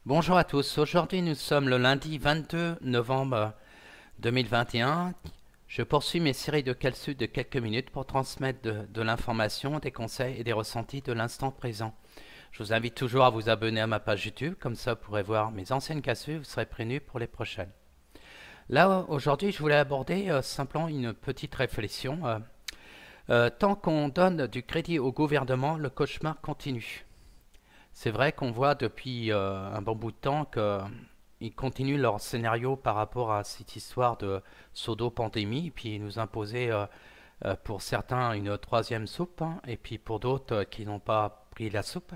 Bonjour à tous, aujourd'hui nous sommes le lundi 22 novembre 2021. Je poursuis mes séries de calculs de quelques minutes pour transmettre de l'information, des conseils et des ressentis de l'instant présent. Je vous invite toujours à vous abonner à ma page YouTube, comme ça vous pourrez voir mes anciennes calculs, vous serez prévenus pour les prochaines. Là aujourd'hui je voulais aborder simplement une petite réflexion. Tant qu'on donne du crédit au gouvernement, le cauchemar continue. C'est vrai qu'on voit depuis un bon bout de temps qu'ils continuent leur scénario par rapport à cette histoire de pseudo-pandémie, puis nous imposer pour certains une troisième soupe, hein, et puis pour d'autres qui n'ont pas pris la soupe.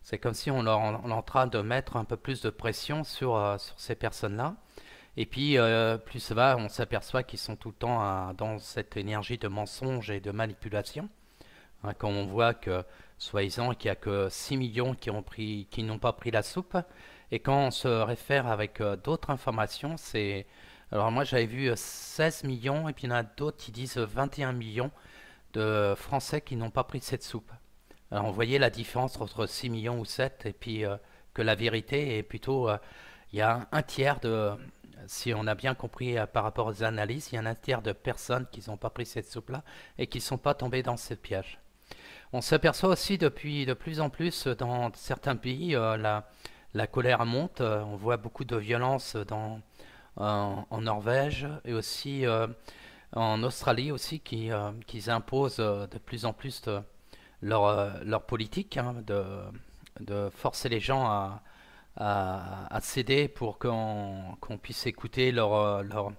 C'est comme si on est en train de mettre un peu plus de pression sur ces personnes-là. Et puis plus ça va, on s'aperçoit qu'ils sont tout le temps dans cette énergie de mensonge et de manipulation. Hein, quand on voit que, soi-disant, qu'il n'y a que 6 millions qui n'ont pas pris la soupe, et quand on se réfère avec d'autres informations, c'est... Alors moi j'avais vu 16 millions, et puis il y en a d'autres qui disent 21 millions de Français qui n'ont pas pris cette soupe. Alors on voyait la différence entre 6 millions ou 7, et puis que la vérité est plutôt... il y a un tiers de... Si on a bien compris par rapport aux analyses, il y a un tiers de personnes qui n'ont pas pris cette soupe-là et qui ne sont pas tombées dans ce piège. On s'aperçoit aussi depuis de plus en plus dans certains pays, la colère monte. On voit beaucoup de violence en Norvège et aussi en Australie aussi qui imposent de plus en plus leur politique, hein, de forcer les gens à céder pour qu'on puisse écouter leur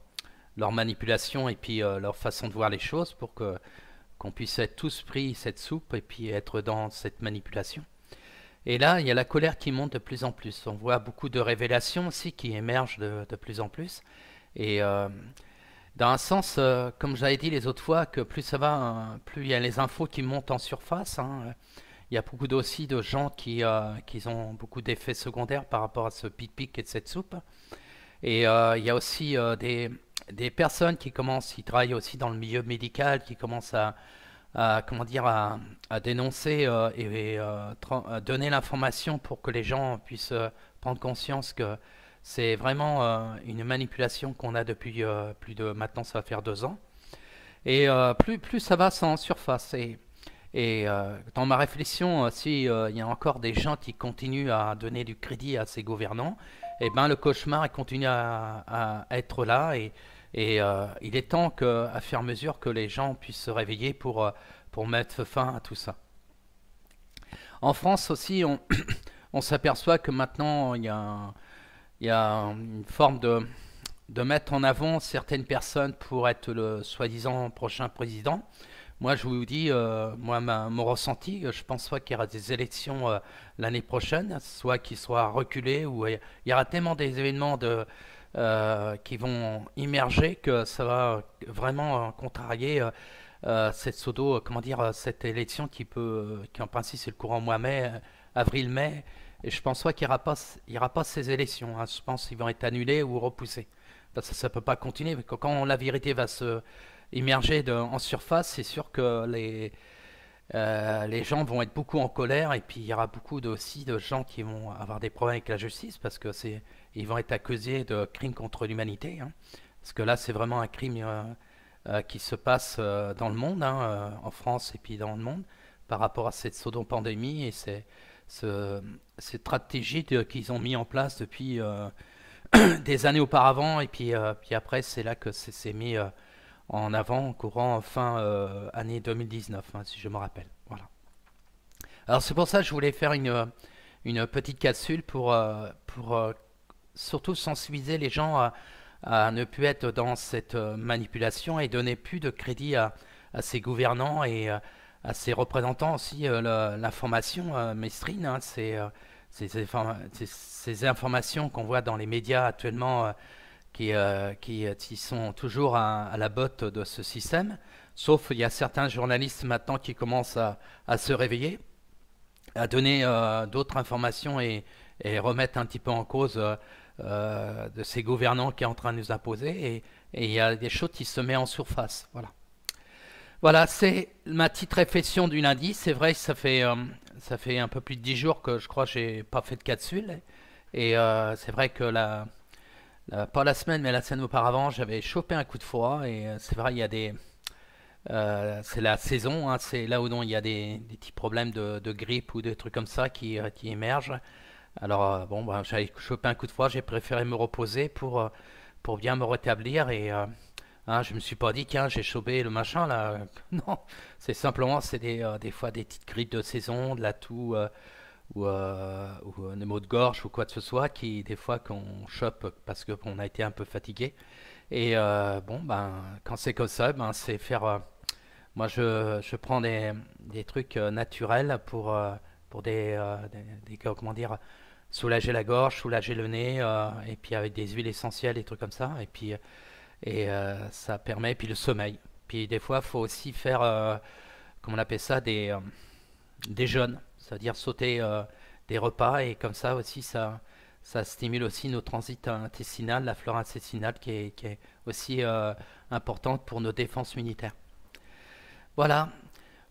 manipulation et puis leur façon de voir les choses pour qu'on puisse être tous pris cette soupe et puis être dans cette manipulation. Et là, il y a la colère qui monte de plus en plus. On voit beaucoup de révélations aussi qui émergent de plus en plus. Et dans un sens, comme j'avais dit les autres fois, que plus ça va, hein, plus il y a les infos qui montent en surface. Hein. Il y a beaucoup aussi de gens qui ont beaucoup d'effets secondaires par rapport à ce pic-pic et de cette soupe. Et il y a aussi des personnes qui travaillent aussi dans le milieu médical, qui commencent comment dire, à dénoncer à donner l'information pour que les gens puissent prendre conscience que c'est vraiment une manipulation qu'on a depuis plus de, maintenant ça va faire 2 ans. Et plus ça va en surface. Et dans ma réflexion, si il y a encore des gens qui continuent à donner du crédit à ces gouvernants, eh ben le cauchemar il continue à être là et il est temps à faire mesure que les gens puissent se réveiller pour mettre fin à tout ça. En France aussi, on s'aperçoit que maintenant il y a une forme de mettre en avant certaines personnes pour être le soi-disant prochain président. Moi, je vous dis, mon ressenti, je pense soit qu'il y aura des élections l'année prochaine, soit qu'il soit reculé, ou il y aura tellement des événements qui vont immerger que ça va vraiment contrarier cette comment dire, cette élection qui en principe c'est le courant mois-mai, avril-mai, et je pense soit qu'il n'y aura pas ces élections. Hein. Je pense qu'ils vont être annulés ou repoussés. Parce que ça ne peut pas continuer. Quand la vérité va se immerger en surface, c'est sûr que les gens vont être beaucoup en colère et puis il y aura beaucoup aussi de gens qui vont avoir des problèmes avec la justice parce que ils vont être accusés de crimes contre l'humanité. Hein. Parce que là, c'est vraiment un crime qui se passe dans le monde, hein, en France et puis dans le monde, par rapport à cette pseudo-pandémie et cette stratégie qu'ils ont mis en place depuis des années auparavant. Et puis après, c'est là que c'est mis en avant, courant fin année 2019, hein, si je me rappelle. Voilà. Alors c'est pour ça que je voulais faire une petite capsule pour surtout sensibiliser les gens à ne plus être dans cette manipulation et donner plus de crédit à ces gouvernants et à ces représentants aussi. L'information mainstream, hein, ces informations qu'on voit dans les médias actuellement qui sont toujours à la botte de ce système. Sauf il y a certains journalistes maintenant qui commencent à se réveiller, à donner d'autres informations et remettre un petit peu en cause de ces gouvernants qui est en train de nous imposer. Et il y a des choses qui se mettent en surface. Voilà. Voilà, c'est ma petite réflexion du lundi. C'est vrai que ça fait un peu plus de 10 jours que je crois que j'ai pas fait de capsule. Et c'est vrai que pas la semaine, mais la semaine auparavant, j'avais chopé un coup de froid. Et c'est vrai, il y a c'est la saison, hein, c'est là où non, il y a des petits problèmes de grippe ou des trucs comme ça qui émergent. Alors, bon, bah, j'avais chopé un coup de froid, j'ai préféré me reposer pour bien me rétablir. Et hein, je me suis pas dit, tiens, j'ai chopé le machin là. Non, c'est simplement, c'est des fois des petites grippes de saison, de la toux ou un mot de gorge ou quoi que ce soit qui, des fois, qu'on chope parce qu'on a été un peu fatigué. Et bon, ben, quand c'est comme ça, ben, c'est faire. Moi, je prends des trucs naturels pour comment dire, soulager la gorge, soulager le nez, et puis avec des huiles essentielles, des trucs comme ça. Et puis, ça permet, puis le sommeil. Puis des fois, il faut aussi faire, comment on appelle ça, des jeûnes, c'est-à-dire sauter des repas, et comme ça aussi, ça stimule aussi nos transits intestinales, la flore intestinale qui est aussi importante pour nos défenses immunitaires. Voilà.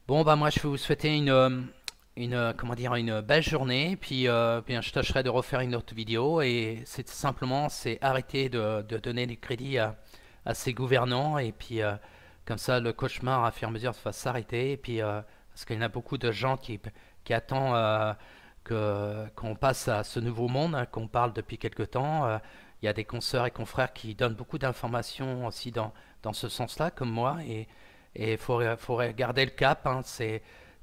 Bon, bah moi, je vais vous souhaiter comment dire, une belle journée. Puis, bien, je tâcherai de refaire une autre vidéo. Et c'est simplement, c'est arrêter de donner du crédit à ces gouvernants. Et puis, comme ça, le cauchemar, à fur et à mesure, va s'arrêter. Et puis, parce qu'il y en a beaucoup de gens qui attendent qu'on passe à ce nouveau monde, hein, qu'on parle depuis quelque temps. Il y a des consoeurs et confrères qui donnent beaucoup d'informations aussi dans ce sens-là, comme moi. Et faut garder le cap, hein, c'est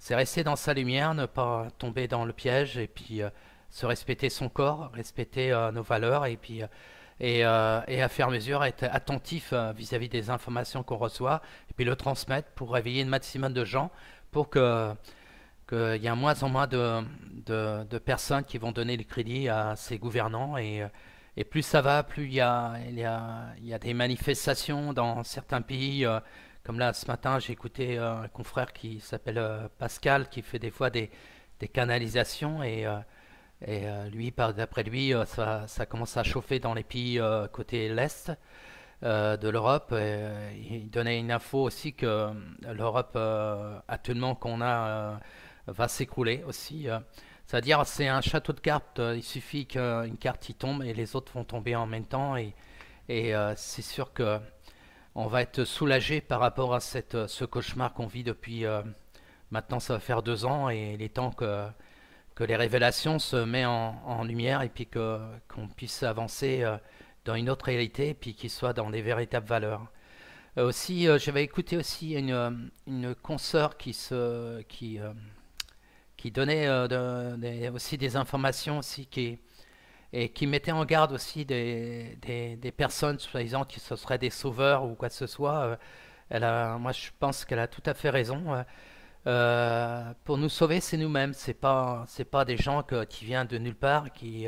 rester dans sa lumière, ne pas tomber dans le piège, et puis se respecter son corps, respecter nos valeurs, et puis et à faire mesure être attentif vis-à-vis des informations qu'on reçoit, et puis le transmettre pour réveiller le maximum de gens, pour qu'il y ait moins en moins de personnes qui vont donner le crédit à ces gouvernants. Et plus ça va, plus il y a des manifestations dans certains pays. Comme là, ce matin, j'ai écouté un confrère qui s'appelle Pascal, qui fait des fois des canalisations. Et lui, d'après lui, ça commence à chauffer dans les pays côté l'Est de l'Europe. Il donnait une info aussi que l'Europe actuellement qu'on a va s'écrouler aussi. C'est-à-dire, c'est un château de cartes. Il suffit qu'une carte y tombe et les autres vont tomber en même temps. Et c'est sûr que on va être soulagé par rapport à ce cauchemar qu'on vit depuis maintenant, ça va faire 2 ans, et il est temps que les révélations se mettent en lumière, et puis qu'on puisse avancer dans une autre réalité, et puis qu'il soit dans des véritables valeurs. Aussi, j'avais écouté aussi une consoeur qui donnait aussi des informations aussi et qui mettait en garde aussi des personnes, soi-disant, qui ce seraient des sauveurs ou quoi que ce soit. Moi, je pense qu'elle a tout à fait raison. Pour nous sauver, c'est nous-mêmes. C'est pas des gens qui viennent de nulle part qui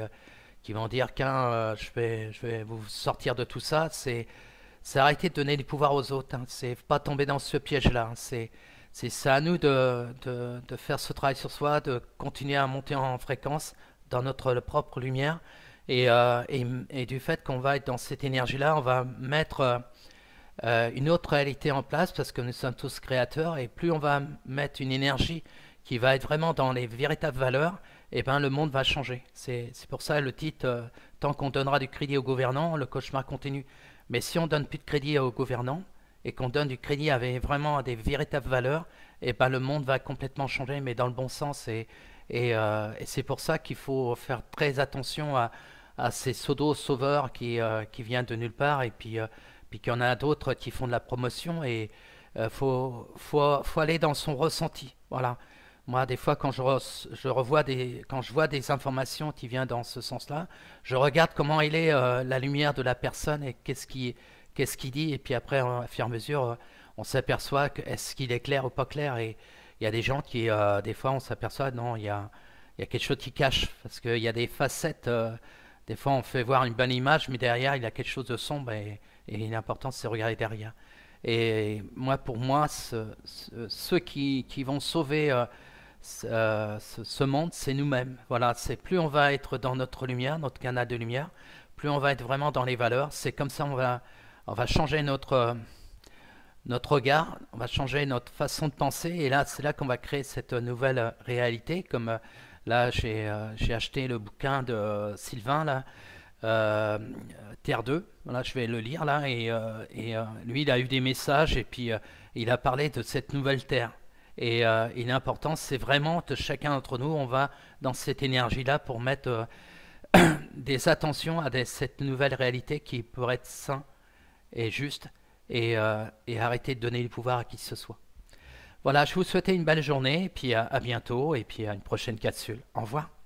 vont dire qu'un, je vais vous sortir de tout ça. C'est arrêter de donner du pouvoir aux autres, hein. C'est pas tomber dans ce piège-là, hein. C'est à nous de faire ce travail sur soi, de continuer à monter en fréquence dans notre propre lumière. Et du fait qu'on va être dans cette énergie-là, on va mettre une autre réalité en place, parce que nous sommes tous créateurs. Et plus on va mettre une énergie qui va être vraiment dans les véritables valeurs, et ben le monde va changer. C'est pour ça le titre, tant qu'on donnera du crédit aux gouvernants, le cauchemar continue. Mais si on donne plus de crédit aux gouvernants, et qu'on donne du crédit avec vraiment des véritables valeurs, et ben le monde va complètement changer, mais dans le bon sens. Et c'est pour ça qu'il faut faire très attention à ces pseudo-sauveurs qui viennent de nulle part, et puis qu'il y en a d'autres qui font de la promotion. Et faut aller dans son ressenti. Voilà. Moi, des fois, quand quand je vois des informations qui viennent dans ce sens-là, je regarde comment il est la lumière de la personne, et qu'est-ce qu'il dit. Et puis après, à fur et à mesure, on s'aperçoit que est-ce qu'il est clair ou pas clair. Et il y a des gens qui, des fois, on s'aperçoit, non, il y a quelque chose qui cache, parce qu'il y a des facettes. Des fois, on fait voir une bonne image, mais derrière, il y a quelque chose de sombre, et l'important, c'est de regarder derrière. Et moi, pour moi, ceux qui vont sauver ce monde, c'est nous-mêmes. Voilà, c'est plus on va être dans notre lumière, notre canal de lumière, plus on va être vraiment dans les valeurs. C'est comme ça on va changer notre regard, on va changer notre façon de penser. Et là, c'est là qu'on va créer cette nouvelle réalité, comme Là, j'ai acheté le bouquin de Sylvain, là, euh, Terre 2. Voilà, je vais le lire là. Lui, il a eu des messages et puis il a parlé de cette nouvelle Terre. Et l'important, c'est vraiment de chacun d'entre nous, on va dans cette énergie-là pour mettre des attentions à cette nouvelle réalité qui pourrait être sain et juste et arrêter de donner le pouvoir à qui que ce soit. Voilà, je vous souhaite une belle journée et puis à bientôt et puis à une prochaine capsule. Au revoir.